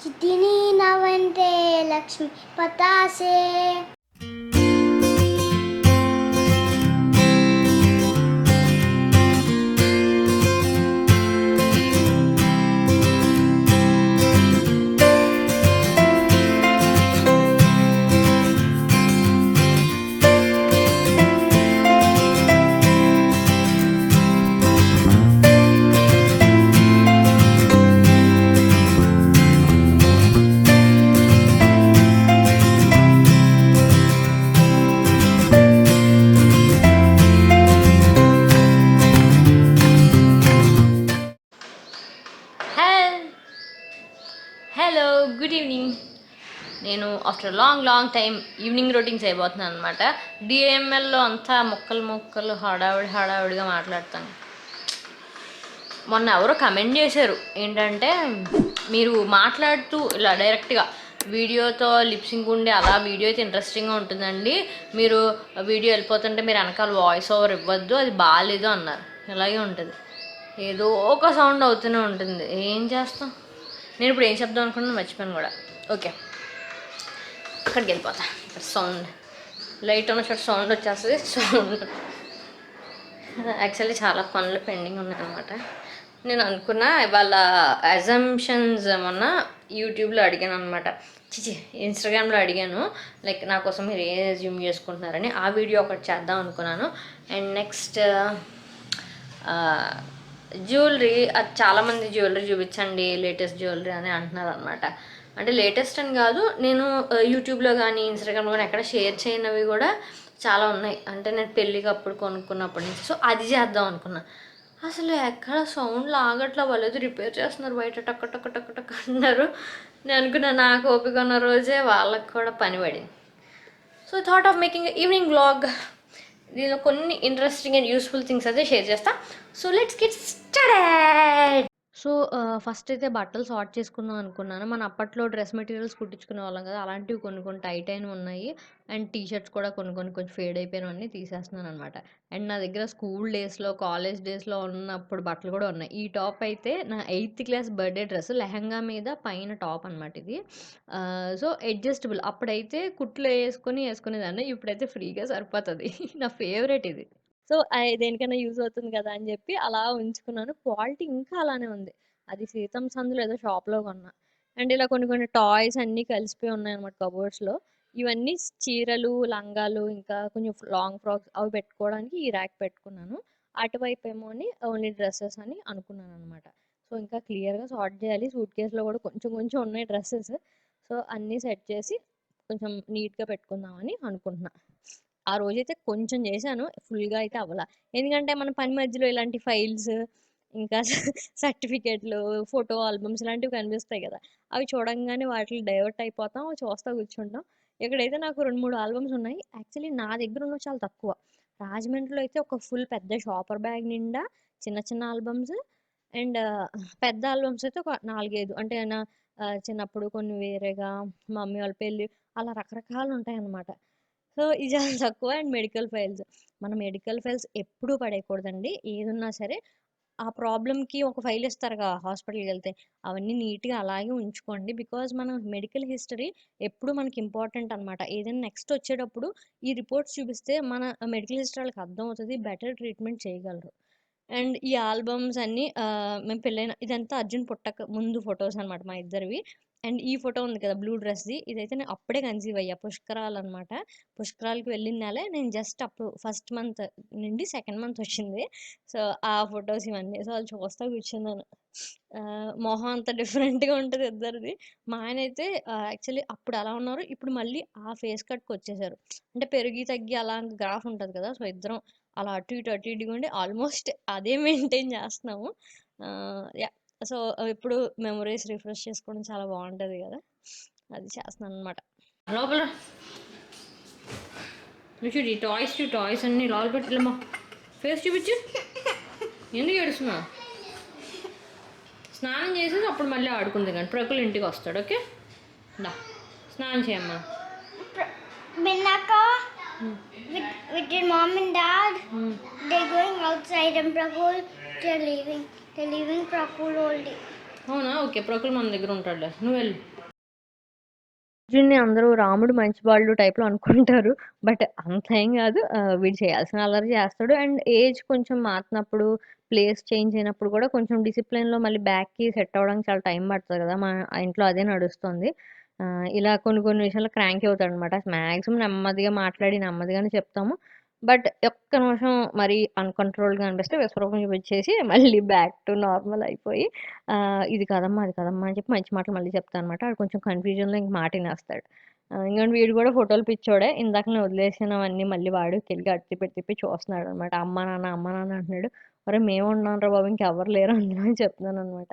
చితిని నవంటే లక్ష్మి పతాసే. Hello good evening. నేను after long time evening routine చేయబోతున్నాను అనమాట. డిఎంఎల్లో అంతా ముక్కలు హడావిడిగా మాట్లాడతాను. మొన్న ఎవరో కమెంట్ చేశారు ఏంటంటే, మీరు మాట్లాడుతూ ఇలా డైరెక్ట్గా వీడియోతో లిప్సింగ్ ఉండి అలా వీడియో అయితే ఇంట్రెస్టింగ్గా ఉంటుందండి, మీరు వీడియో వెళ్ళిపోతుంటే మీరు వెనకాల వాయిస్ ఓవర్ ఇవ్వద్దు, అది బాగాలేదు అన్నారు. ఇలాగే ఉంటుంది, ఏదో ఒక సౌండ్ అవుతూనే ఉంటుంది. ఏం చేస్తాం? నేను ఇప్పుడు ఏం చెప్దాం అనుకున్నాను మర్చిపోయాను కూడా. ఓకే, అక్కడికి వెళ్ళిపోతా. ఇక్కడ సౌండ్ లైట్ ఉన్న చోట సౌండ్ వచ్చేస్తుంది. సౌండ్ యాక్చువల్లీ చాలా పనులు పెండింగ్ ఉన్నాయన్నమాట. నేను అనుకున్నా వాళ్ళ అజంప్షన్స్ మొన్న యూట్యూబ్లో అడిగాను అనమాట, ఇన్స్టాగ్రామ్లో అడిగాను, లైక్ నా కోసం మీరు ఏ అజ్యూమ్ చేసుకుంటున్నారని. ఆ వీడియో ఒకటి చేద్దాం అనుకున్నాను. అండ్ నెక్స్ట్ జ్యువెలరీ, అది చాలామంది జ్యువెలరీ చూపించండి లేటెస్ట్ జ్యువెలరీ అని అంటున్నారు అనమాట. అంటే లేటెస్ట్ అని కాదు, నేను యూట్యూబ్లో కానీ ఇన్స్టాగ్రామ్లో కానీ ఎక్కడ షేర్ చేయనివి కూడా చాలా ఉన్నాయి. అంటే నేను పెళ్ళికి అప్పుడు కొనుక్కున్నప్పటి నుంచి. సో అది చేద్దాం అనుకున్నా. అసలు ఎక్కడ సౌండ్లు ఆగట్లా, వాళ్ళేదో రిపేర్ చేస్తున్నారు బయట, టక్ టక్ టక్ టక్ అంటున్నారు. నేను అనుకున్నా నాకు ఓపిక ఉన్న రోజే వాళ్ళకి కూడా పని పడింది. So thought of making evening vlog. దీనిలో కొన్ని ఇంట్రెస్టింగ్ అండ్ యూస్ఫుల్ థింగ్స్ అయితే షేర్ చేస్తా. So let's get started. So first అయితే బట్టలు సార్ట్ చేసుకుందాం అనుకున్నాను. మన అప్పట్లో డ్రెస్ మెటీరియల్స్ కుట్టించుకునే వాళ్ళం కదా, అలాంటివి కొన్ని టైట్ అయినవి ఉన్నాయి. అండ్ టీ షర్ట్స్ కూడా కొన్ని కొంచెం ఫేడ్ అయిపోయినవన్నీ తీసేస్తున్నాను అనమాట. అండ్ నా దగ్గర స్కూల్ డేస్లో కాలేజ్ డేస్లో ఉన్నప్పుడు బట్టలు కూడా ఉన్నాయి. ఈ టాప్ అయితే నా 8th class birthday dress, lehenga మీద పైన టాప్ అనమాట ఇది. So adjustable. అప్పుడైతే కుట్లు వేసుకునేదాన్ని, ఇప్పుడైతే ఫ్రీగా సరిపోతుంది. నా ఫేవరెట్ ఇది. సో దేనికైనా యూజ్ అవుతుంది కదా అని చెప్పి అలా ఉంచుకున్నాను. క్వాలిటీ ఇంకా అలానే ఉంది. అది సీతం సందులో ఏదో షాప్లో కొన్నా. అండ్ ఇలా కొన్ని టాయ్స్ అన్నీ కలిసిపోయి ఉన్నాయన్నమాట కబోర్డ్స్లో. ఇవన్నీ చీరలు, లంగాలు, ఇంకా కొంచెం లాంగ్ ఫ్రాక్స్ అవి పెట్టుకోవడానికి ఈ ర్యాక్ పెట్టుకున్నాను. అటువైపు ఏమో అని ఓన్లీ డ్రెస్సెస్ అని అనుకున్నాను అనమాట. సో ఇంకా క్లియర్గా సార్ట్ చేయాలి. సూట్ కేసులో కూడా కొంచెం ఉన్నాయి డ్రెస్సెస్. సో అన్నీ సెట్ చేసి కొంచెం నీట్గా పెట్టుకుందామని అనుకుంటున్నా. ఆ రోజైతే కొంచెం చేశాను, ఫుల్గా అయితే అవ్వలా. ఎందుకంటే మన పని మధ్యలో ఇలాంటి ఫైల్స్, ఇంకా సర్టిఫికేట్లు, ఫోటో ఆల్బమ్స్ ఇలాంటివి కనిపిస్తాయి కదా, అవి చూడంగానే వాటిలో డైవర్ట్ అయిపోతాం, చూస్తా కూర్చుంటాం. ఇక్కడైతే నాకు 2-3 ఆల్బమ్స్ ఉన్నాయి. యాక్చువల్లీ నా దగ్గర ఉన్నవి చాలా తక్కువ. రాజమండ్రిలో అయితే ఒక ఫుల్ పెద్ద షాపర్ బ్యాగ్ నిండా చిన్న ఆల్బమ్స్. అండ్ పెద్ద ఆల్బమ్స్ అయితే ఒక 4-5, అంటే నా చిన్నప్పుడు కొన్ని వేరేగా, మమ్మీ వాళ్ళ పెళ్ళి, అలా రకరకాలు ఉంటాయి అన్నమాట. సో ఇది చాలా తక్కువ. అండ్ మెడికల్ ఫైల్స్, మన మెడికల్ ఫైల్స్ ఎప్పుడూ పడేయకూడదండి. ఏదున్నా సరే ఆ ప్రాబ్లమ్కి ఒక ఫైల్ ఇస్తారుగా హాస్పిటల్కి వెళ్తే, అవన్నీ నీట్గా అలాగే ఉంచుకోండి. బికాజ్ మన మెడికల్ హిస్టరీ ఎప్పుడు మనకి ఇంపార్టెంట్ అనమాట. ఏదైనా నెక్స్ట్ వచ్చేటప్పుడు ఈ రిపోర్ట్స్ చూపిస్తే మన మెడికల్ హిస్టరీ వాళ్ళకి అర్థం అవుతుంది, బెటర్ ట్రీట్మెంట్ చేయగలరు. అండ్ ఈ ఆల్బమ్స్ అన్నీ మేము పెళ్ళైన ఇదంతా అర్జున్ పుట్టక ముందు ఫొటోస్ అనమాట మా ఇద్దరివి. అండ్ ఈ ఫోటో ఉంది కదా బ్లూ డ్రెస్ది, ఇదైతే నేను అప్పుడే కన్సీవ్ అయ్యా, పుష్కరాలు అనమాట. పుష్కరాలకి వెళ్ళిన నెలే నేను, జస్ట్ అప్పుడు ఫస్ట్ మంత్ నుండి సెకండ్ మంత్ వచ్చింది. సో ఆ ఫొటోస్ ఇవన్నీ, సో అది చూస్తా కూర్చున్నాను. మొహం అంత డిఫరెంట్గా ఉంటుంది ఇద్దరిది. మా ఆయన అయితే యాక్చువల్లీ అప్పుడు అలా ఉన్నారు, ఇప్పుడు మళ్ళీ ఆ ఫేస్ కట్కి వచ్చేసారు. అంటే పెరిగి తగ్గి అలా గ్రాఫ్ ఉంటుంది కదా, సో ఇద్దరం అలా అటు ఇటుగా ఉండి ఆల్మోస్ట్ అదే మెయింటైన్ చేస్తున్నాము. యా. సో ఇప్పుడు మెమరీస్ రిఫ్రెష్ చేసుకోవడం చాలా బాగుంటుంది కదా, అది చేస్తున్నాను అనమాట. లోపల చూడు ఈ టాయ్స్ అన్ని లోపల పెట్టలేమా, ఫేస్ చూపించు. ఎందుకు ఏడుస్తున్నా? స్నానం చేసేసి అప్పుడు మళ్ళీ ఆడుకుంది కానీ ప్రకులు ఇంటికి వస్తాడు. ఓకే దా స్నానం చేయమ్మా. Binaka, with your mom and dad, they're going outside and Prakul, they're leaving Prakul all day. అవునా? ఓకే. ప్రొకుల్ మన దగ్గర ఉంటాడులే. నువ్వు వెళ్ళు. అర్జున్‌ని అందరూ రాముడు మంచివాళ్ళు టైప్‌లో అనుకుంటారు. బట్ అంత ఏం గాదు. వీడు చేయాల్సిన అల్లరి చేస్తాడు. అండ్ ఏజ్ కొంచెం మారుతున్నప్పుడు, ప్లేస్ చేంజ్ అయినప్పుడు గూడా కొంచెం డిసిప్లిన్‌లో మళ్ళీ బ్యాక్‌కి సెట్ అవ్వడానికి చాలా టైం పడతది గదా! మా ఇంట్లో అదే నడుస్తుంది. ఇలా కొన్ని కొన్ని విషయాల్లో క్రాంకీ అవుతాడనమాట. మాక్సిమం నెమ్మదిగా మాట్లాడి నెమ్మదిగానే చెప్తాము. బట్ ఒక్క నిమిషం మరీ అన్‌కంట్రోల్డ్‌గా అనిపిస్తే విశ్వరూపం చూపించేసి మళ్ళీ బ్యాక్ టు నార్మల్ అయిపోయి ఇది కాదమ్మా, అది కాదమ్మా అని చెప్పి మంచి మాటలు మళ్ళీ చెప్తాననమాట. ఆడు కొంచెం కన్‌ఫ్యూజన్‌లో ఇంక మాటినేస్తాడు. ఇంకోటి వీడు గూడా ఫోటోలు పిచ్చోడే. ఇందాక నేను వదిలేసినవన్నీ మళ్ళీ వాడుకెళ్ళి అటు తిప్పి, ఇటు తిప్పి చూస్తున్నాడనమాట. అమ్మ, నాన్న, అమ్మ, నాన్న అంటున్నాడు. ఒరేయ్! మేమున్నాంరా బాబు ఇంకెవ్వరు లేరు అందులో అని చెప్తున్నాననమాట.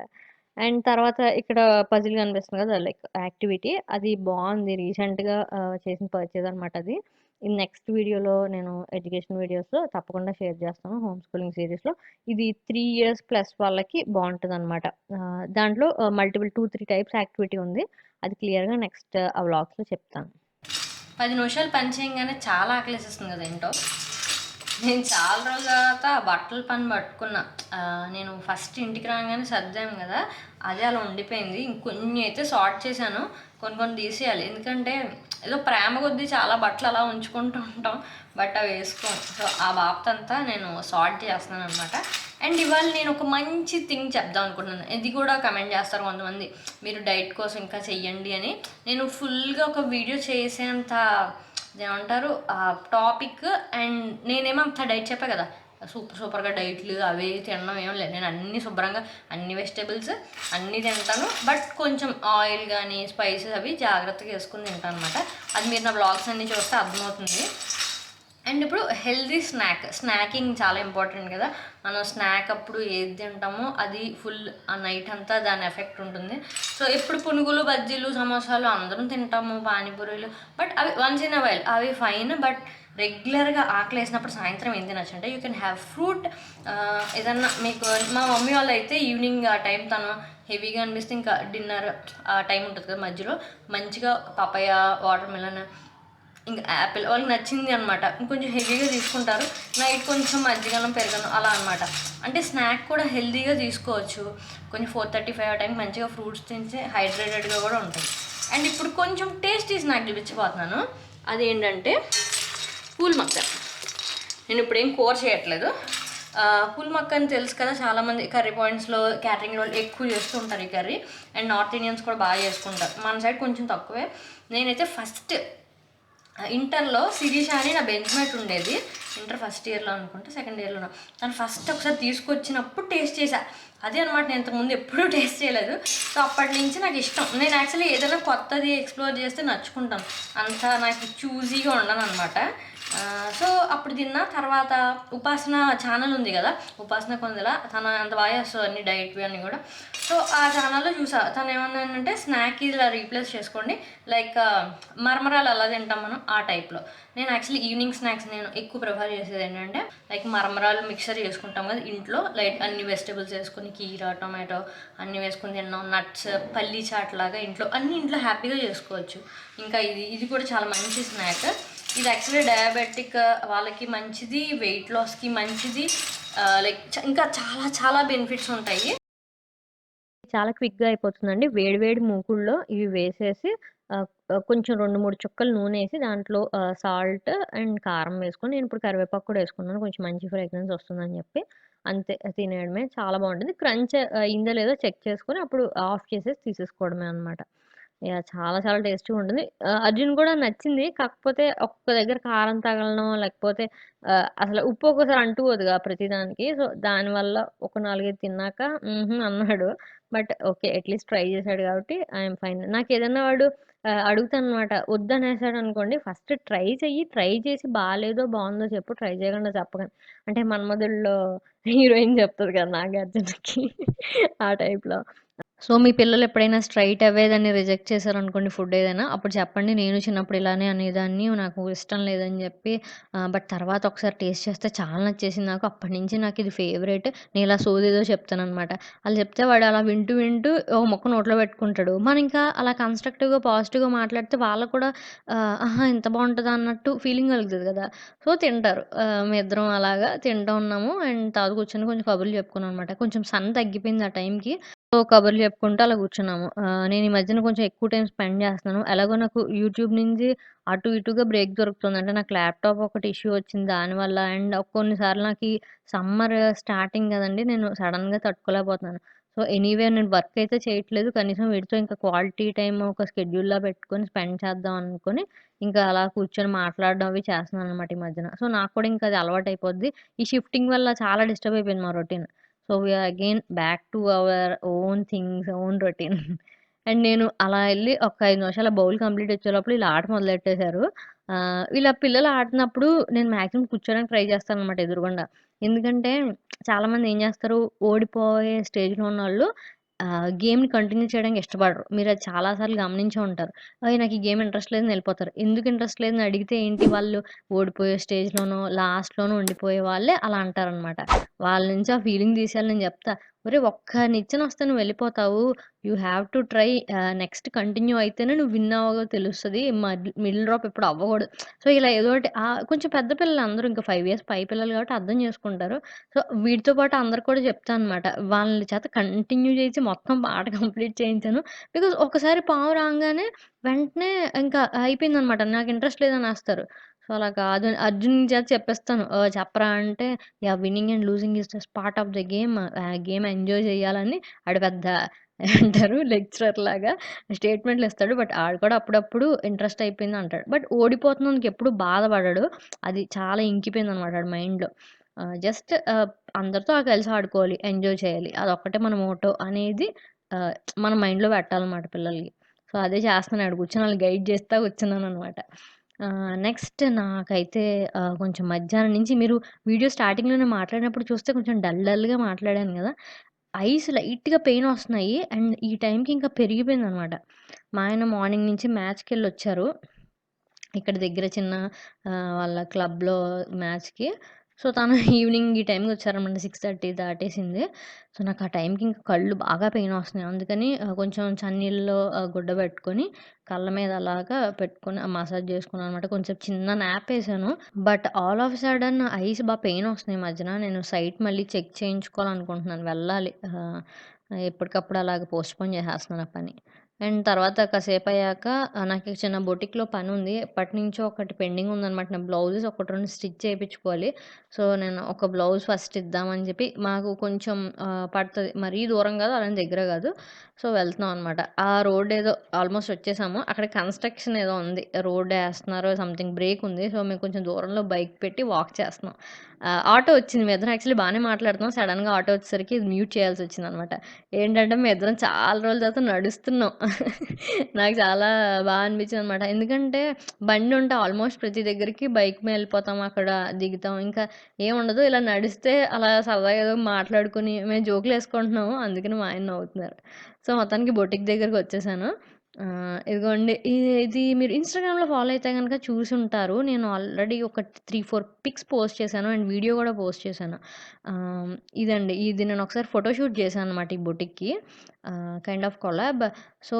అండ్ తర్వాత ఇక్కడ పజిల్ కనిపిస్తుంది కదా! లైక్ యాక్టివిటీ అది బావుంది. రీసెంట్‌గా చేసిన పర్చేజ్ అనమాట అది. ఈ నెక్స్ట్ వీడియోలో నేను ఎడ్యుకేషన్ వీడియోస్‌లో తప్పకుండా షేర్ చేస్తాను. హోమ్ స్కూలింగ్ సీరీస్‌లో. ఇది 3 ఇయర్స్ ప్లస్ వాళ్ళకి బావుంటదనమాట. దాంట్లో మల్టిపుల్ 2, 3 టైప్స్ యాక్టివిటీ ఉంది. అది క్లియర్‌గా నెక్స్ట్ ఆ వ్లాగ్స్‌లో చెప్తాను. 10 నిమిషాలు పని చేయంగానే చాలా ఆకలేసేస్తుంది కదా ఏంటో. నేను చాలా రోజుల తర్వాత బట్టల పని పట్టుకున్నా. నేను ఫస్ట్ ఇంటికి రాగానే సర్దాము కదా! అదే అలా ఉండిపోయింది. ఇంకొన్ని అయితే సార్ట్ చేశాను. కొన్ని కొన్ని తీసేయాలి. ఎందుకంటే ఏదో ప్రేమ కొద్దీ చాలా బట్టలు అలా ఉంచుకుంటూ ఉంటాం. బట్ అవి వేసుకోం. సో ఆ బాబతంతా నేను సార్ట్ చేస్తున్నాను అనమాట. అండ్ ఇవాళ నేను ఒక మంచి థింగ్ చెప్దాం అనుకుంటున్నాను. ఇది కూడా కమెంట్ చేస్తారు కొంతమంది, మీరు డైట్ కోసం ఇంకా చెయ్యండి అని. నేను ఫుల్గా ఒక వీడియో చేసేంత ఏమంటారు టాపిక్. అండ్ నేనేమో అంత డైట్ చెప్పా కదా, సూపర్గా డైట్లు అవి తినడం ఏం లేదు. నేను అన్ని శుభ్రంగా అన్ని వెజిటేబుల్స్ అన్నీ తింటాను. బట్ కొంచెం ఆయిల్ కానీ స్పైసెస్ అవి జాగ్రత్తగా వేసుకుని తింటాను అనమాట. అది మీరు నా బ్లాగ్స్ అన్నీ చూస్తే అర్థమవుతుంది. అండ్ ఇప్పుడు హెల్దీ స్నాకింగ్ చాలా ఇంపార్టెంట్ కదా. మనం స్నాక్ అప్పుడు ఏది తింటామో అది ఫుల్ ఆ నైట్ అంతా దాని ఎఫెక్ట్ ఉంటుంది. సో ఎప్పుడు పునుగులు బజ్జీలు సమోసాలు అందరం తింటాము, పానీపూరీలు. బట్ అవి వన్స్ ఇన్ అ వైల్ అవి ఫైన్. బట్ రెగ్యులర్గా ఆకలి వేసినప్పుడు సాయంత్రం ఏం తినచ్చు అంటే యూ కెన్ హ్యావ్ ఫ్రూట్. ఏదన్నా మీకు మా మమ్మీ వాళ్ళు అయితే ఈవినింగ్ ఆ టైం తను హెవీగా అనిపిస్తే ఇంకా డిన్నర్ ఆ టైం ఉంటుంది కదా మధ్యలో మంచిగా పపాయ, వాటర్ మిలన్, ఇంకా యాపిల్ వాళ్ళకి నచ్చింది అనమాట. ఇంకొంచెం హెవీగా తీసుకుంటారు. నైట్ కొంచెం మజ్జిగనం పెరగను అలా అనమాట. అంటే స్నాక్ కూడా హెల్తీగా తీసుకోవచ్చు. కొంచెం 4:35 ఆ టైం మంచిగా ఫ్రూట్స్ తింటే హైడ్రేటెడ్గా కూడా ఉంటుంది. అండ్ ఇప్పుడు కొంచెం టేస్టీ స్నాక్ చూపించబోతున్నాను. అదేంటంటే పూల్ మక్కన్. నేను ఇప్పుడు ఏం కూర చేయట్లేదు. పూల్ మక్కన్ తెలుసు కదా, చాలామంది కర్రీ పాయింట్స్లో క్యాటరింగ్ వాళ్ళు ఎక్కువ చేస్తూ ఉంటారు ఈ కర్రీ. అండ్ నార్త్ ఇండియన్స్ కూడా బాగా చేసుకుంటారు. మన సైడ్ కొంచెం తక్కువే. నేనైతే ఫస్ట్ ఇంటర్లో శిరీష అని నా బెంచ్మేట్ ఉండేది. ఇంటర్ ఫస్ట్ ఇయర్లో అనుకుంటా, సెకండ్ ఇయర్లో తను ఫస్ట్ ఒకసారి తీసుకొచ్చినప్పుడు టేస్ట్ చేశా. అదే అనమాట, నేను ఇంతకుముందు ఎప్పుడూ టేస్ట్ చేయలేదు. సో అప్పటి నుంచి నాకు ఇష్టం. నేను యాక్చువల్లీ ఏదైనా కొత్తది ఎక్స్ప్లోర్ చేస్తే నచ్చుకుంటాను. అంత నాకు చూజీగా ఉండను అనమాట. సో అప్పుడు తిన్న తర్వాత ఉపాసన ఛానల్ ఉంది కదా, ఉపాసన కొందల తన అంత బాగా చేస్తుంది అన్ని డైట్వి అన్నీ కూడా. సో ఆ ఛానల్లో చూసా. తను ఏమన్నానంటే స్నాక్ ఇలా రీప్లేస్ చేసుకోండి, లైక్ మరమరాలు అలా తింటాం మనం ఆ టైప్లో. నేను యాక్చువల్లీ ఈవినింగ్ స్నాక్స్ నేను ఎక్కువ ప్రిఫర్ చేసేది ఏంటంటే లైక్ మరమరాలు మిక్సర్ చేసుకుంటాం కదా ఇంట్లో, లైక్ అన్ని వెజిటేబుల్స్ వేసుకొని కీరా, టొమాటో అన్నీ వేసుకొని తిన్నాం. నట్స్, పల్లీ చాట్ లాగా ఇంట్లో అన్ని ఇంట్లో హ్యాపీగా చేసుకోవచ్చు. ఇంకా ఇది కూడా చాలా మంచి స్నాక్. ఇది యాక్చువల్లీ డయాబెటిక్ వాళ్ళకి మంచిది, వెయిట్ లాస్కి మంచిది. లైక్ ఇంకా చాలా చాలా బెనిఫిట్స్ ఉంటాయి. చాలా క్విక్‌గా అయిపోతుందండి. వేడి వేడి మూకుడులో ఇవి వేసేసి కొంచెం 2, 3 చుక్కలు నూనేసి దాంట్లో సాల్ట్ అండ్ కారం వేసుకొని, నేను ఇప్పుడు కరివేపాకు కూడా వేసుకున్నాను. కొంచెం మంచి ఫ్రేగ్రెన్స్ వస్తుందని చెప్పి. అంతే తినేయడమే. చాలా బావుంటుంది. క్రంచ్ అయిందో లేదో చెక్ చేసుకొని అప్పుడు ఆఫ్ చేసేసి తీసేసుకోవడమే అనమాట. యాహ్! చాలా చాలా టేస్టీగా ఉంటుంది. అర్జున్ కూడా నచ్చింది. కాకపోతే ఒక్క దగ్గర కారం తగలనో లేకపోతే అసలు ఉప్పు ఒక్కోసారి అంటుకోదుగా ప్రతిదానికి. సో, దానివల్ల ఒక 4, 5 తిన్నాక హుహు అన్నాడు. But okay. అట్‌లీస్ట్ ట్రై చేశాడు కాబట్టి ఐయామ్ ఫైన్. నాకేదన్నా వాడు అడుగుతాననమాట. వద్దనేసాడనుకోండి, ఫస్ట్ ట్రై చెయ్యి. ట్రై చేసి బాలేదో, బావుందో చెప్పు. ట్రై చేయకుండా చెప్పకని. అంటే 'మన్మధుడులో' హీరోయిన్ చెప్తది కదా 'నాగార్జునకి' ఆ టైప్‌లో. సో, మీ పిల్లలు ఎప్పుడైనా స్ట్రెయిట్ అవే దాన్ని రిజెక్ట్ చేశారనుకోండి ఫుడ్ ఏదైనా, అప్పుడు చెప్పండి. నేను చిన్నప్పుడు ఇలానే అనేదాన్ని. నాకు ఇష్టం లేదని చెప్పి. బట్ తర్వాత ఒకసారి టేస్ట్ చేస్తే చాలా నచ్చేసింది నాకు. అప్పటినుంచి నాకిది ఫేవరెట్. నేను ఇలా సోదేదో చెప్తాననమాట. అలా చెప్తే వాడు అలా వింటూ వింటూ ఒక ముక్క నోట్లో పెట్టుకుంటాడు. మనం ఇంకా అలా కన్‌స్ట్రక్టివ్‌గా, పాజిటివ్‌గా మాట్లాడితే వాళ్ళకి కూడా ఆహా! ఇంత బావుంటదా అన్నట్టు ఫీలింగ్ కలుగుతది కదా! సో, తింటారు. మేమిద్దరం అలాగా తింటూ ఉన్నాము. అండ్ తర్వాత కూర్చొని కొంచెం కబుర్లు చెప్పుకున్నాం అనమాట. కొంచెం సన్ తగ్గిపోయింది ఆ టైంకి. సో, కబుర్లు చెప్పుకుంటూ అలా కూర్చున్నాము. నేను ఈ మధ్యన కొంచెం ఎక్కువ టైమ్ స్పెండ్ చేస్తున్నాను. ఎలాగో నాకు యూట్యూబ్ నుంచి అటు ఇటుగా బ్రేక్ దొరుకుతుంది. అంటే నాకు ల్యాప్‌టాప్ ఒకటి ఇష్యూ వచ్చింది దానివల్ల. అండ్ కొన్నిసార్లు నాకీ సమ్మర్ స్టార్టింగ్ గదండీ! నేను సడెన్‌గా తట్టుకోలేకపోతున్నాను. సో, ఎనీవే నేను వర్క్ అయితే చేయట్లేదు. కనీసం వీటితో ఇంకా క్వాలిటీ టైమ్ ఒక షెడ్యూల్‌లా పెట్టుకొని స్పెండ్ చేద్దాం అనుకోని, ఇంకా అలా కూర్చొని మాట్లాడడం అవి చేస్తున్నాననమాట ఈ మధ్యన. సో, నాకు కూడా ఇంకా అది అలవాటయిపోద్ది. ఈ షిఫ్టింగ్ వల్ల చాలా డిస్టర్బ్ అయిపోయింది మా routine. So, we are again back to our own things, own routine. And నేను అలా ఎళ్లి ఒక 5 నిమిషాలు బౌల్ కంప్లీట్ వచ్చేలోపల ఈళ్ళు ఆట మొదలెట్టేశారు. ఇలా పిల్లలు ఆడుతున్నప్పుడు నేను మాక్సిమం కూర్చోడానికి ట్రై చేస్తాననమాట ఎదురుగుండా. ఎందుకంటే చాలామంది ఏం చేస్తారు, ఓడిపోయే స్టేజ్‌లో ఉన్నోళ్ళు గేమ్‌ని కంటిన్యూ చేయడానికి ఇష్టపడరు. మీరది చాలా సార్లు గమనించే ఉంటారు. "అయ్! నాకు ఈ గేమ్ ఇంట్రెస్ట్ లేదని" ఎళ్ళిపోతారు. ఎందుకు ఇంట్రెస్ట్ లేదని అడిగితే ఏంటి వాళ్ళు ఓడిపోయే స్టేజ్‌లోనో, లాస్ట్‌లోనో ఉండిపోయే వాళ్ళే అలా అంటారనమాట. వాళ్ళ నుంచి ఆ ఫీలింగ్ తీసేయాలి నేను చెప్తా. "ఒరేయ్! ఒక్క నిచ్చెనొస్తే నువ్వెళ్ళిపోతావు. You have to try next continue అయితేనే నువ్వు విన్ అవ్వగో తెలుస్తది. మిడిల్ డ్రాప్ ఎప్పుడు అవ్వకూడదు." సో, ఇలా ఏదోకటి కొంచెం పెద్ద పిల్లలు అందరూ ఇంకా 5 ఇయర్స్ పై పిల్లలు కాబట్టి అర్థం చేసుకుంటారు. సో, వీటితో పాటు అందరికి కూడా చెప్తా అనమాట. వాళ్ళ చేత కంటిన్యూ చేసి మొత్తం పాట కంప్లీట్ చేయించాను. బికాజ్ ఒకసారి పావు రాంగానే వెంటనే ఇంకా అయిపోయిందనమాట. నాకు ఇంట్రెస్ట్ లేదనేస్తారు. సో, అలా కాదు అర్జున్ చేత చెప్పేస్తాను. చెప్పరా అంటే yeah! Winning and losing is just part of the game. Game enjoy చేయాలని ఆడు పెద్ద ఏమంటారు లెక్చరర్ లాగా స్టేట్మెంట్‌లిస్తాడు. బట్ ఆడు కూడా అప్పుడప్పుడు ఇంట్రెస్ట్ అయిపోయింది అంటాడు. బట్ ఓడిపోతున్నందుకు ఎప్పుడు బాధపడడు. అది చాలా ఇంకిపోయిందనమాట ఆడి మైండ్‌లో. జస్ట్ అందరితో కలిసి ఆడుకోవాలి, ఎంజాయ్ చేయాలి. అదొక్కటే మన మోటో అనేది ఆహ్, మన మైండ్‌లో పెట్టాలన్నమాట పిల్లలకి. సో, అదే చేస్తున్నాను. ఆడ కూర్చొని ఆళ్ళని గైడ్ చేస్తా కూర్చున్నాననమాట. నెక్స్ట్ నాకైతే కొంచెం మధ్యాహ్నం నుంచి మీరు వీడియో స్టార్టింగ్‌లోనే మాట్లాడినప్పుడు చూస్తే కొంచెం డల్ డల్‌గా మాట్లాడాను గదా! ఐస్ లైట్‌గా పెయినొస్తున్నాయి. అండ్ ఈ టైంకి ఇంకా పెరిగిపోయిందనమాట. మా ఆయన మార్నింగ్ నుంచి మ్యాచ్‌కెళ్ళొచ్చారు. ఇక్కడ దగ్గర చిన్న వాళ్ళ క్లబ్‌లో మ్యాచ్‌కి. సో, తను ఈవినింగ్ ఈ టైంకి వచ్చారనమాట. 6:30 దాటేసింది. సో, నాకు ఆ టైంకి ఇంక కళ్ళు బాగా పెయినొస్తున్నాయి. అందుకని కొంచెం చన్నీళ్ళలో గుడ్డ పెట్టుకొని కళ్ళ మీద అలాగా పెట్టుకొని మసాజ్ చేసుకున్నాననమాట. కొంచెం చిన్న న్యాపేసాను. But all of sudden eyes పెయినొస్తున్నాయి ఈ మధ్యన. నేను సైట్ మళ్ళీ చెక్ చేయించుకోవాలనుకుంటున్నాను. వెళ్ళాలి. ఎప్పటికప్పుడు అలాగ పోస్ట్‌పోన్ చేసేస్తున్నాను ఆ పని. అండ్ తర్వాత కాసేపయ్యాక నాకు చిన్న బొటిక్‌లో పనుంది. ఎప్పటినుంచో ఒకటి పెండింగ్ ఉందనమాట. నా బ్లౌజెస్ ఒకటి, 2 స్టిచ్ చేపిచ్చుకోవాలి. సో, నేను ఒక బ్లౌజ్ ఫస్ట్ ఇద్దామని చెప్పి మాకు కొంచెం పడతది. మరీ దూరం కాదు, అలానే దగ్గర కాదు. సో, వెళ్తున్నాం అనమాట. ఆ రోడ్ ఏదో ఆల్మోస్ట్ వచ్చేసాము. అక్కడ కన్‌స్ట్రక్షన్ ఏదో ఉంది. రోడ్ ఏస్తున్నారు సంథింగ్ బ్రేక్ ఉంది. సో, మేము కొంచెం దూరంలో బైక్ పెట్టి వాక్ చేస్తున్నాం. ఆటో వచ్చింది. మేమిద్దరం యాక్చువల్లీ బానే మాట్లాడుతున్నాం. సడెన్‌గా ఆటో వచ్చేసరికి ఇది మ్యూట్ చేయాల్సొచ్చిందనమాట. ఏంటంటే మేమిద్దరం చాలా రోజుల తర్వాత నడుస్తున్నాం. నాకు చాలా అనిపించిందనమాట. ఎందుకంటే బండుంటే ఆల్మోస్ట్ ప్రతి దగ్గరికి బైక్ మీద వెళ్ళిపోతాం. అక్కడ దిగుతాం. ఇంకా ఏముండదు. ఇలా నడిస్తే అలా సరదాగా ఏదో మాట్లాడుకొని మేము జోకులేసుకుంటున్నాము. అందుకని మా ఆయన నవ్వుతున్నారు. సో, మొత్తానికి బొటిక్ దగ్గరకొచ్చేసాను. ఇదిగోండి ఇది మీరు ఇన్‌స్టాగ్రామ్‌లో ఫాలో అయితే గనక చూసుంటారు. నేను ఆల్రెడీ ఒక 3, 4 పిక్స్ పోస్ట్ చేశాను. అండ్ వీడియో గూడా పోస్ట్ చేశాను. ఆహ్, ఇదండి. ఇది నేనొకసారి ఫోటో షూట్ చేశాననమాట ఈ బొటిక్‌కి. Kind of collab. సో,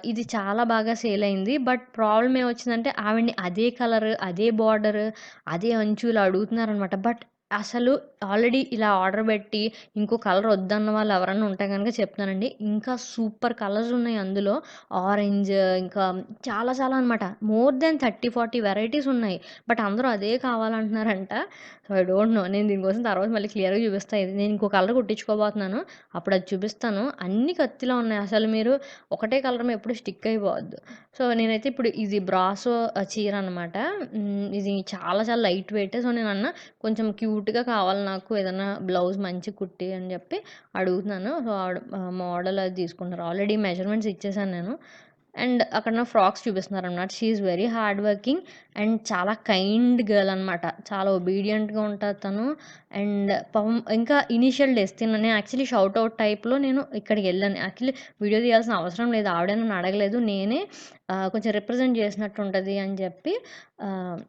ఇది చాలా బాగా సేల్ అయింది. బట్ ప్రాబ్లమ్ ఏమొచ్చిందంటే ఆవిడని అదే కలర్, అదే బార్డర్, అదే అంచు ఇలా అడుగుతున్నారనమాట. బట్ అసలు ఆల్రెడీ ఇలా ఆర్డర్ పెట్టి ఇంకో కలర్ వద్దన్న వాళ్ళు ఎవరన్నా ఉంటే గనక చెప్తానండి. ఇంకా సూపర్ కలర్స్ ఉన్నాయి అందులో. ఆరెంజ్ ఇంకా చాలా చాలా అనమాట. మోర్ దాన్ 30, 40 వెరైటీస్ ఉన్నాయి. బట్ అందరూ అదే కావాలంటున్నారంట. So, I don't know. నేను దీనికోసం తర్వాత మళ్ళీ క్లియర్‌గా చూపిస్తా. ఇది నేను ఇంకో కలర్ కుట్టించుకోబోతున్నాను. అప్పుడు అది చూపిస్తాను. అన్నీ కత్తిలా ఉన్నాయి. అసలు మీరు ఒకటే కలర్ మీద ఎప్పుడు స్టిక్ అయిపోవద్దు. సో, నేనైతే ఇప్పుడు ఇది బ్రాసో చీర అనమాట. ఇది చాలా చాలా లైట్ వెయిట్. సో, నేనన్నా కొంచెం క్యూట్‌గా కావాలి నాకు ఏదన్నా బ్లౌజ్ మంచిగా కుట్టి అని చెప్పి అడుగుతున్నాను. సో, ఆవిడ మోడల్ అది తీసుకుంటున్నారు. ఆల్రెడీ మెజర్‌మెంట్స్ ఇచ్చేసాను నేను. అండ్ అక్కడ నాకు ఫ్రాక్స్ చూపిస్తున్నారనమాట. She is very hard working and చాలా కైండ్ గర్ల్ అనమాట. చాలా ఒబీడియంట్‌గా ఉంటది తను. అండ్ పాపం ఇంకా ఇనీషియల్ డేస్ నేను యాక్చువల్లీ షౌట్ ఔట్ టైప్‌లో నేను ఇక్కడికెళ్ళాను. యాక్చువల్లీ వీడియో తీయాల్సిన అవసరం లేదు. ఆవిడే నన్ను అడగలేదు. నేనే కొంచెం రిప్రజెంట్ చేసినట్టు ఉంటది అని చెప్పి ఆహ్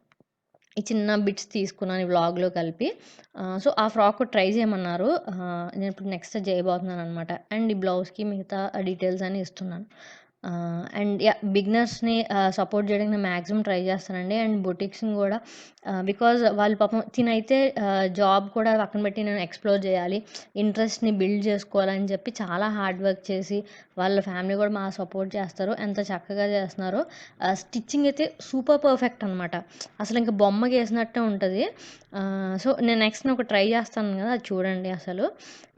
ఈ చిన్న బిట్స్ తీసుకున్నాను ఈ వ్లాగ్‌లో కలిపి. సో, ఆ ఫ్రాక్ ట్రై చేయమన్నారు. నేనిప్పుడు నెక్స్ట్ చేయబోతున్నాననమాట. అండ్ ఈ బ్లౌజ్‌కి మిగతా డీటెయిల్స్ అన్నీ ఇస్తున్నాను. అండ్ బిగినర్స్ని సపోర్ట్ చేయడానికి నేను మ్యాక్సిమం ట్రై చేస్తానండి. అండ్ బొటిక్స్ని కూడా బికాజ్ వాళ్ళు పాపం తినైతే జాబ్ కూడా పక్కన పెట్టి నేను ఎక్స్ప్లోర్ చేయాలి, ఇంట్రెస్ట్ని బిల్డ్ చేసుకోవాలని చెప్పి చాలా హార్డ్ వర్క్ చేసి వాళ్ళ ఫ్యామిలీ కూడా బాగా సపోర్ట్ చేస్తారు. ఎంత చక్కగా చేస్తున్నారో. స్టిచ్చింగ్ అయితే సూపర్ పర్ఫెక్ట్ అనమాట. అసలు ఇంకా బొమ్మకి వేసినట్టే ఉంటుంది. సో నేను నెక్స్ట్ ఒక ట్రై చేస్తాను కదా, అది చూడండి అసలు.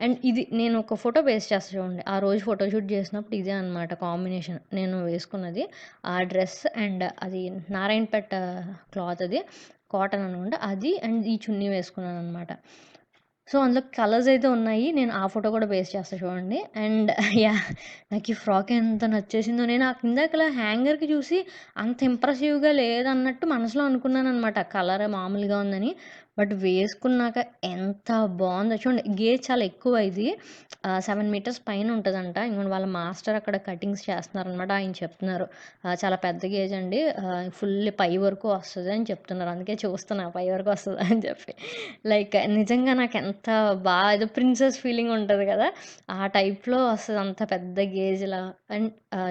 అండ్ ఇది నేను ఒక ఫోటో పేస్ట్ చేస్తాను చూడండి. ఆ రోజు ఫోటోషూట్ చేసినప్పుడు ఇదే అనమాట కాంబినేషన్ నేను వేసుకున్నది. ఆ డ్రెస్ అండ్ అది నారాయణపేట క్లాత్, అది కాటన్ అనమాట. అది అండ్ ఈ చున్నీ వేసుకున్నాను అనమాట. సో అందులో కలర్స్ అయితే ఉన్నాయి. నేను ఆ ఫోటో కూడా పేస్ట్ చేస్తాను చూడండి. అండ్ నాకు ఈ ఫ్రాక్ ఎంత నచ్చేసిందో. నేను ఆ కిందకలా హ్యాంగర్కి చూసి అంత ఇంప్రెసివ్గా లేదన్నట్టు మనసులో అనుకున్నాను అనమాట. కలర్ మామూలుగా ఉందని. బట్ వేసుకున్నాక ఎంత బాగుందో చూడండి. గేజ్ చాలా ఎక్కువ ఇది, 7 మీటర్స్ పైన ఉంటుందంట. ఇంకొంటి వాళ్ళ మాస్టర్ అక్కడ కటింగ్స్ చేస్తున్నారనమాట. ఆయన చెప్తున్నారు చాలా పెద్ద గేజ్ అండి, ఫుల్ పై వరకు వస్తుంది అని చెప్తున్నారు. అందుకే చూస్తున్నా పై వరకు వస్తుంది అని చెప్పి. లైక్ నిజంగా నాకు ఎంత బాగా ఏదో ప్రిన్సెస్ ఫీలింగ్ ఉంటుంది కదా, ఆ టైప్లో వస్తుంది అంత పెద్ద గేజ్లా. అండ్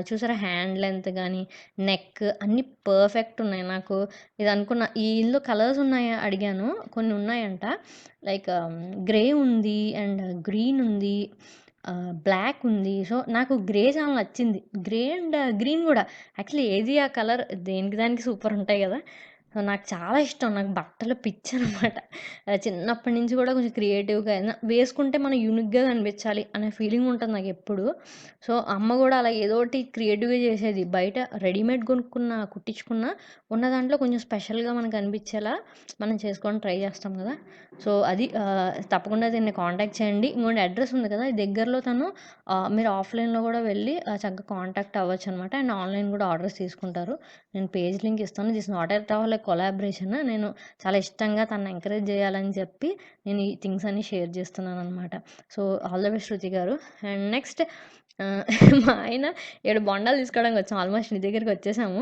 చూసారా హ్యాండ్ లెంత్ కానీ నెక్ అన్నీ పర్ఫెక్ట్ ఉన్నాయి. నాకు ఇది అనుకున్న ఈ ఇందులో కలర్స్ ఉన్నాయా అడిగాను, కొన్ని ఉన్నాయంట. లైక్ గ్రే ఉంది అండ్ గ్రీన్ ఉంది, బ్లాక్ ఉంది. సో నాకు గ్రే చాలా నచ్చింది. గ్రే అండ్ గ్రీన్ కూడా యాక్చువల్లీ ఏది ఆ కలర్ దేనికి దానికి సూపర్ ఉంటాయి కదా. సో నాకు చాలా ఇష్టం. నాకు బట్టలు పిచ్చి అనమాట. చిన్నప్పటి నుంచి కూడా కొంచెం క్రియేటివ్గా వేసుకుంటే మనం యూనిక్గా కనిపించాలి అనే ఫీలింగ్ ఉంటుంది నాకు ఎప్పుడు. సో అమ్మ కూడా అలా ఏదో ఒకటి క్రియేటివ్గా చేసేది. బయట రెడీమేడ్ కొనుక్కున్న కుట్టించుకున్న ఉన్న దాంట్లో కొంచెం స్పెషల్గా మనకు అనిపించేలా మనం చేసుకోవడానికి ట్రై చేస్తాం కదా. సో అది తప్పకుండా దీన్ని కాంటాక్ట్ చేయండి. ఇంకోటి అడ్రస్ ఉంది కదా, ఈ దగ్గరలో తను మీరు ఆఫ్లైన్లో కూడా వెళ్ళి చక్కగా కాంటాక్ట్ అవ్వచ్చు అనమాట. అండ్ ఆన్లైన్ కూడా ఆర్డర్స్ తీసుకుంటారు. నేను పేజ్ లింక్ ఇస్తాను. This not at all like collaboration. నేను చాలా ఇష్టంగా తనని ఎంకరేజ్ చేయాలని చెప్పి నేను ఈ థింగ్స్ అన్ని షేర్ చేస్తున్నాను అనమాట. సో ఆల్ ద బెస్ట్ శృతి గారు. అండ్ నెక్స్ట్ మా ఆయన 7 బొండాలు తీసుకోవడానికి వచ్చాం. ఆల్మోస్ట్ నీ దగ్గరికి వచ్చేసాము.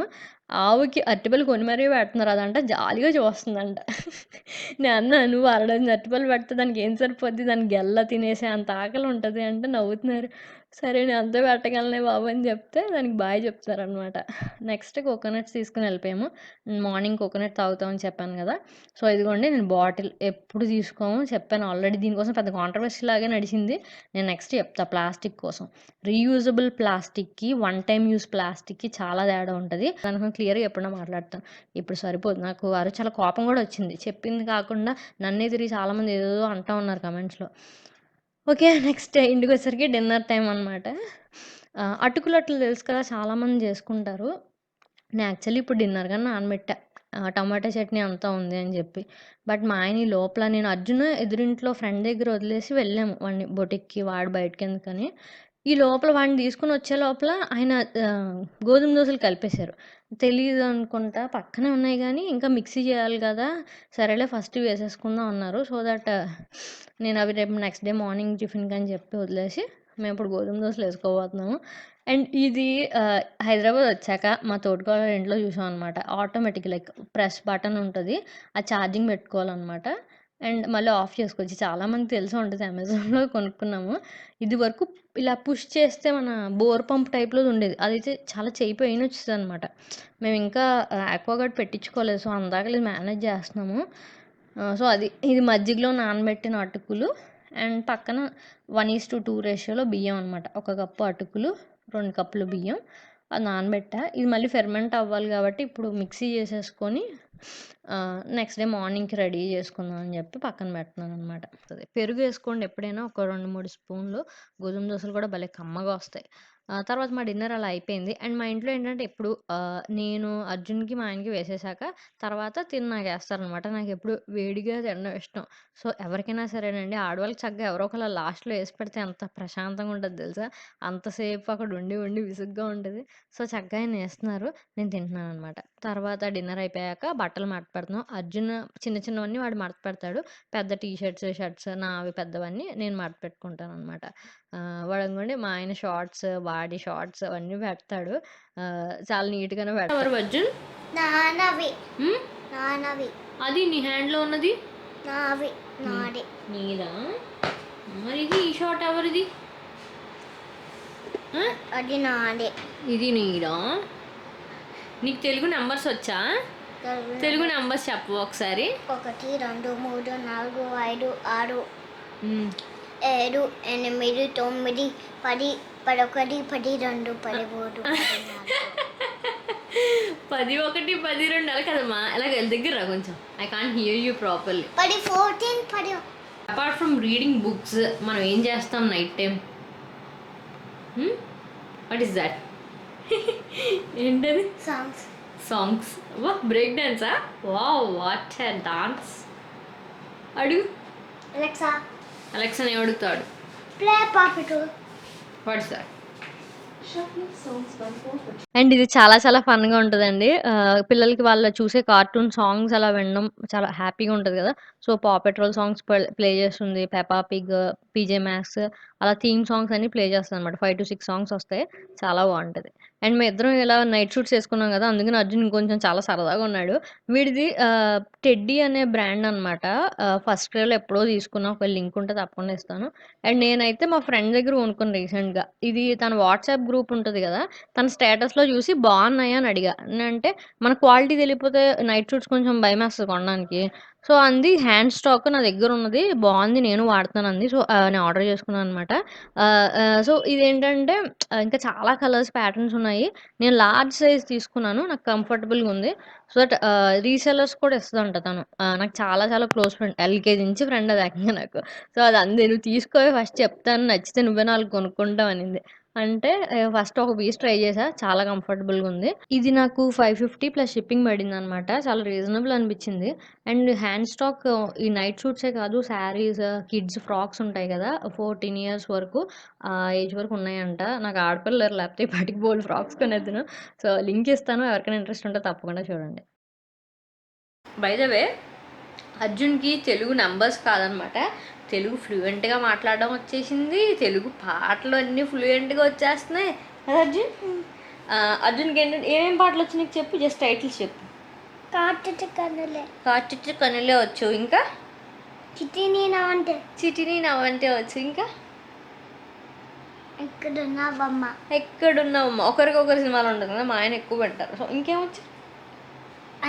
ఆవుకి అరటిపళ్ళు కొని మరీ పెడుతున్నారు. అదంట జాలీగా చూస్తుందంట. నేను అన్నా, నువ్వు అరడజన్ అరటిపళ్ళు పెడితే దానికి ఏం సరిపోద్ది, దానికి గెల్ల తినేసే అంత ఆకలి ఉంటుంది అంటే నవ్వుతున్నారు. సరే నేను అంతే పెట్టగలనే బాబు అని చెప్తే దానికి బాయ్ చెప్తారనమాట. నెక్స్ట్ కోకోనట్స్ తీసుకుని వెళ్ళిపోయాము. మార్నింగ్ కోకోనట్ తాగుతామని చెప్పాను కదా. సో ఇదిగోండి, నేను బాటిల్ ఎప్పుడు తీసుకోము చెప్పాను ఆల్రెడీ. దీనికోసం పెద్ద కాంట్రవర్సీ లాగే నడిచింది. నేను నెక్స్ట్ చెప్తా ప్లాస్టిక్ కోసం. రీయూజబుల్ ప్లాస్టిక్కి, వన్ టైం యూస్ ప్లాస్టిక్కి చాలా తేడా ఉంటుంది. దానికి క్లియర్గా ఎప్పుడైనా మాట్లాడతాను. ఇప్పుడు సరిపోదు. నాకు వారు చాలా కోపం కూడా వచ్చింది. చెప్పింది కాకుండా నన్నే తిరిగి చాలామంది ఏదో అంటూ ఉన్నారు కమెంట్స్లో. ఓకే, నెక్స్ట్ ఇంటికి వచ్చేసరికి డిన్నర్ టైం అనమాట. అటుకులు తెలుసు కదా, చాలామంది చేసుకుంటారు. నేను యాక్చువల్లీ ఇప్పుడు డిన్నర్ కానీ నానబెట్టా, టమాటా చట్నీ అంతా ఉంది అని చెప్పి. బట్ మా ఆయన ఈ లోపల, నేను అర్జున్ ఎదురింట్లో ఫ్రెండ్ దగ్గర వదిలేసి వెళ్ళాము వాడిని బొటిక్కి, వాడు బయటకి ఎందుకని. ఈ లోపల వాడిని తీసుకుని వచ్చే లోపల ఆయన గోధుమ దోశలు కలిపేశారు. తెలీదు అనుకుంటా, పక్కనే ఉన్నాయి కానీ ఇంకా మిక్సీ చేయాలి కదా, సరేలే ఫస్ట్ వేసేసుకుందాం అన్నారు. సో దట్ నేను అవి రేపు నెక్స్ట్ డే మార్నింగ్ టిఫిన్కి అని చెప్పి వదిలేసి మేము ఇప్పుడు గోధుమ దోశలు వేసుకోబోతున్నాము. అండ్ ఇది హైదరాబాద్ వచ్చాక మా తోటికోడళ్ళ ఇంట్లో చూసాం అనమాట. ఆటోమేటిక్ లైక్ ప్రెస్ బటన్ ఉంటుంది, ఆ ఛార్జింగ్ పెట్టుకోవాలన్నమాట. అండ్ మళ్ళీ ఆఫ్ చేసుకోవచ్చు. చాలామంది తెలిసి ఉంటుంది, అమెజాన్లో కొనుక్కున్నాము. ఇది వరకు ఇలా పుష్ చేస్తే మన బోర్ పంప్ టైప్లో ఉండేది, అదైతే చాలా చేయి పెయిన్ వచ్చేది అనమాట. మేము ఇంకా ఆక్వాగార్డ్ పెట్టించుకోలేదు. సో అందాక మేనేజ్ చేస్తున్నాము. సో అది ఇది మజ్జిగలో నానబెట్టిన అటుకులు అండ్ పక్కన 1:2 రేషియోలో బియ్యం అనమాట. 1 కప్పు అటుకులు, 2 కప్పులు బియ్యం, అది నానబెట్టా. ఇది మళ్ళీ ఫెర్మెంట్ అవ్వాలి కాబట్టి ఇప్పుడు మిక్సీ చేసేసుకొని నెక్స్ట్ డే మార్నింగ్కి రెడీ చేసుకుందాం అని చెప్పి పక్కన పెడుతున్నాను అనమాట. పెరుగు వేసుకోండి ఎప్పుడైనా, ఒక 2-3 స్పూన్లు. గోధుమ దోశలు కూడా భలే కమ్మగా వస్తాయి. తర్వాత మా డిన్నర్ అలా అయిపోయింది. అండ్ మా ఇంట్లో ఏంటంటే ఎప్పుడు నేను అర్జున్కి మా ఆయనకి వేసేసాక తర్వాత తిని నాకు వేస్తారనమాట. నాకు ఎప్పుడు వేడిగా తినడం ఇష్టం. సో ఎవరికైనా సరేనండి, ఆడవాళ్ళకి చక్కగా ఎవరో ఒకరు లాస్ట్లో వేసి పెడితే ఎంత ప్రశాంతంగా ఉంటుంది తెలుసా. అంతసేపు అక్కడ ఉండి ఉండి విసుగ్గా ఉంటుంది. సో చక్కగా ఆయన వేస్తున్నారు, నేను తింటున్నాను అనమాట. తర్వాత డిన్నర్ అయిపోయాక బట్టలు మడత పెడుతున్నాం. అర్జున్ చిన్న చిన్నవన్నీ వాడు మడత పెడతాడు. పెద్ద టీషర్ట్స్, షర్ట్స్ నావి పెద్దవన్నీ నేను మడత పెట్టుకుంటాను అనమాట. వాడు అనుకోండి మా ఆయన షార్ట్స్, వాడి షార్ట్స్ అవన్నీ పెడతాడు. చాలా నీట్గానే పెడతాడు. అర్జున్ నానవి నానవి అది నీ హ్యాండ్లో ఉన్నది నావి నాది నీదా? మరి ఇది ఈ షార్ట్ ఎవరిది? అది నాదే. ఇది నీడా? నీకు తెలుగు నెంబర్స్ వచ్చా? తెలుగు నెంబర్స్ చెప్పు ఒకసారి. 1 2 3 4 5 6 7 8 9 10 11 12 13 14 11 12 అలా కదమ్మా, ఇలా దగ్గర రా కొంచెం. I can't hear you properly. 14 apart from reading books మనం ఏం చేస్తాం night time? What is that? ఏంటది? సాంగ్స్. వా, బ్రేక్ డాన్సా? Wow, what a dance. అడుగు అలెక్సాని అడుగుతాడు. ప్లే పాపిటో. What's that? అండ్ ఇది చాలా చాలా ఫన్గా ఉంటుందండి. పిల్లలకి వాళ్ళు చూసే కార్టూన్ సాంగ్స్ అలా వినడం చాలా హ్యాపీగా ఉంటుంది కదా. సో పా పెట్రోల్ సాంగ్స్ ప్లే చేస్తుంది, పెపా పిగ్, పీజే మ్యాక్స్, అలా థీమ్ సాంగ్స్ అన్ని ప్లే చేస్తుంది అనమాట. 5 to 6 సాంగ్స్ వస్తాయి, చాలా బాగుంటుంది. అండ్ మేము ఇద్దరం ఇలా నైట్ షూట్స్ వేసుకున్నాం కదా, అందుకని అర్జున్ ఇంకొంచెం చాలా సరదాగా ఉన్నాడు. వీడిది టెడ్డీ అనే బ్రాండ్ అనమాట. ఫస్ట్ క్రేలో ఎప్పుడో తీసుకున్నా, ఒక లింక్ ఉంటే తప్పకుండా ఇస్తాను. అండ్ నేనైతే మా ఫ్రెండ్ దగ్గర కొనుక్కున్నాను రీసెంట్గా. ఇది తన వాట్సాప్ గ్రూప్ ఉంటుంది కదా, తన స్టేటస్లో చూసి బాగున్నాయా అని అడిగా. అంటే మన క్వాలిటీ తెలియకపోతే నైట్ షూట్స్ కొంచెం భయం వేస్తుంది కొనడానికి. సో అంది హ్యాండ్ స్టాక్ నా దగ్గర ఉన్నది, బాగుంది, నేను వాడుతాను అంది. సో నేను ఆర్డర్ చేసుకున్నాను అనమాట. సో ఇదేంటంటే ఇంకా చాలా కలర్స్ ప్యాటర్న్స్ ఉన్నాయి. నేను లార్జ్ సైజ్ తీసుకున్నాను, నాకు కంఫర్టబుల్గా ఉంది. సో దట్ రీసెలర్స్ కూడా ఇస్తుందంట తను. నాకు చాలా చాలా క్లోజ్ ఫ్రెండ్, ఎల్కేజీ నుంచి ఫ్రెండ్ అది ఏకంగా నాకు. సో అది అంది, నువ్వు తీసుకోవే ఫస్ట్ చెప్తాను, నచ్చితే నువ్వే 4 కొనుక్కుంటావు అనింది. అంటే ఫస్ట్ ఒక పీస్ ట్రై చేసా, చాలా కంఫర్టబుల్గా ఉంది. ఇది నాకు 550 ప్లస్ షిప్పింగ్ పడింది అనమాట. చాలా రీజనబుల్ అనిపించింది. అండ్ హ్యాండ్ స్టాక్ ఈ నైట్ షూట్సే కాదు, శారీస్, కిడ్స్ ఫ్రాక్స్ ఉంటాయి కదా, 14 ఇయర్స్ వరకు ఆ ఏజ్ వరకు ఉన్నాయంట. నాకు ఆడపిల్లలు లేకపోతే ఇప్పటికి బోల్డ్ ఫ్రాక్స్ కొనేద్దును. సో లింక్ ఇస్తాను, ఎవరికైనా ఇంట్రెస్ట్ ఉంటే తప్పకుండా చూడండి. బై ద వే, అర్జున్కి తెలుగు నెంబర్స్ కాదనమాట, తెలుగు ఫ్లూయెంట్గా మాట్లాడడం వచ్చేసింది. తెలుగు పాటలు అన్నీ ఫ్లూయెంట్గా వచ్చేస్తున్నాయి కదా అర్జున్. అర్జున్కి ఏంటంటే ఏమేమి పాటలు వచ్చి నీకు చెప్పు, జస్ట్ టైటిల్స్ చెప్పు. కార్చిచ్చు కనులే వచ్చు, ఇంకా చిటిని నవ్వంటే వచ్చు, ఇంకా ఎక్కడున్నావమ్మ. ఒకరికొకరు సినిమాలు ఉంటుంది కదా, మా ఆయన ఎక్కువ పెట్టారు. సో ఇంకేమొచ్చు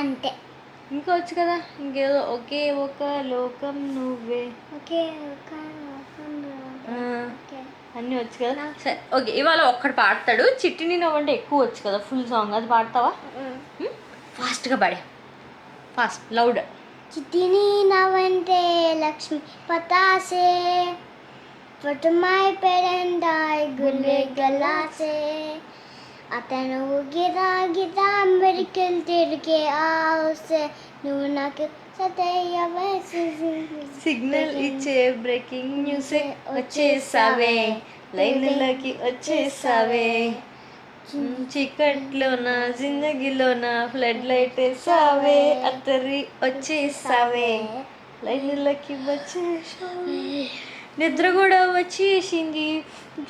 అంతే, ఇంకా వచ్చు కదా, ఇంకేదో ఒకే ఒక లోకం నువ్వే, అన్నీ వచ్చు కదా. సరే ఓకే, ఇవాళ ఒక్కటి పాడతాడు. చిట్టిని నవ్వంటే ఎక్కువ వచ్చు కదా, ఫుల్ సాంగ్ అది పాడతావా? ఫాస్ట్గా పాడే, ఫాస్ట్ లౌడ్. చిట్టిని నవ్వంటే లక్ష్మి పతాసే, పటుమాయి పెరండాయ్ గుల్లే గలాసే, అతను గిరా గిరా మెడికల్ తిరిగే ఆసే, నువ్వు నాకు సిగ్నల్ ఇచ్చే breaking news వచ్చేసావే, లైన్లకి వచ్చేసావే, చీకట్లోన జిందగీలోన flood light వేసావే, Attari వచ్చేసావే, లైన్లకి వచ్చేసావే, నిద్ర కూడా వచ్చేసింది,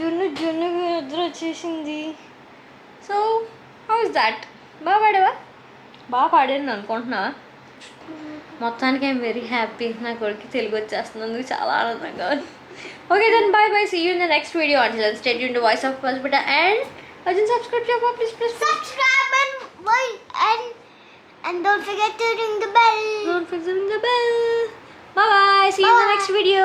జున్ను జున్నుగా నిద్ర వచ్చేసింది. So how is that? బాగా పాడావా? బాగా పాడాను అనుకుంటున్నావా? మొత్తానికి ఐఎమ్ వెరీ హ్యాపీ, నా కొడుకు తెలుగు వచ్చేస్తున్నందుకు చాలా ఆనందంగా ఉంది. Okay then bye bye, see you in the next video. Until then, stay tuned to Voice of Pulsbita and subscribe to your phone, please. Subscribe and don't forget to ring the bell. Bye bye, see you in the next video.